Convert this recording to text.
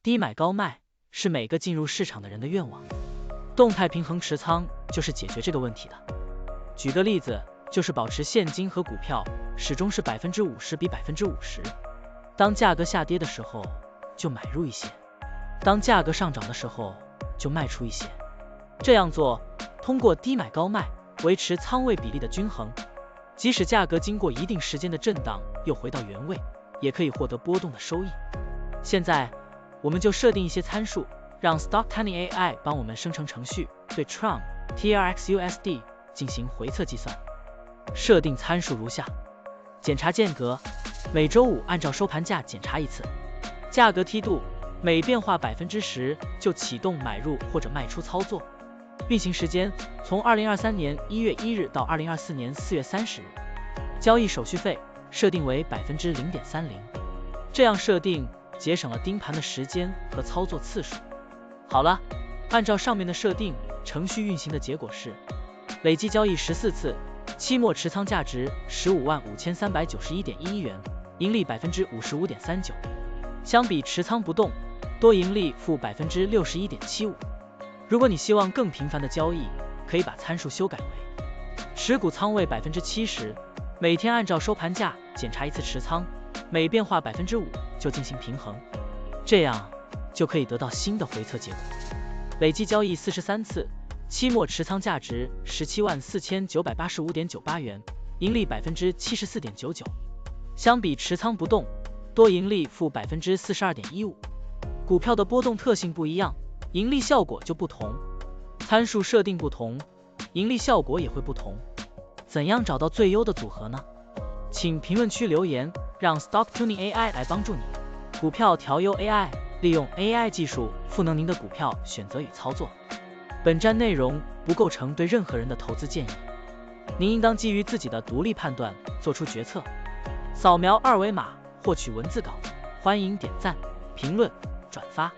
低买高卖是每个进入市场的人的愿望，动态平衡持仓就是解决这个问题的。举个例子，就是保持现金和股票始终是50%比50%，当价格下跌的时候就买入一些，当价格上涨的时候就卖出一些。这样做，通过低买高卖维持仓位比例的均衡，即使价格经过一定时间的震荡又回到原位，也可以获得波动的收益。现在我们就设定一些参数，让 Stocktiny AI 帮我们生成程序，对 Tron、TRX-USD 进行回测计算。设定参数如下：检查间隔，每周五按照收盘价检查一次；价格梯度，每变化10%就启动买入或者卖出操作；运行时间从2023年1月1日到2024年4月30日；交易手续费设定为0.30%。这样设定节省了盯盘的时间和操作次数。好了，按照上面的设定，程序运行的结果是累计交易14次，期末持仓价值155391.11元，盈利55.39%。相比持仓不动，多盈利负61.75%。如果你希望更频繁的交易，可以把参数修改为持股仓位70%，每天按照收盘价检查一次持仓，每变化5%就进行平衡，这样就可以得到新的回测结果。累计交易43次，期末持仓价值174985.98元，盈利74.99%。相比持仓不动，多盈利负42.15%。股票的波动特性不一样，盈利效果就不同，参数设定不同，盈利效果也会不同。怎样找到最优的组合呢？请评论区留言，让 Stocktiny AI 来帮助你。股票调优 AI， 利用 AI 技术赋能您的股票选择与操作。本站内容不构成对任何人的投资建议，您应当基于自己的独立判断做出决策。扫描二维码获取文字稿，欢迎点赞、评论、转发。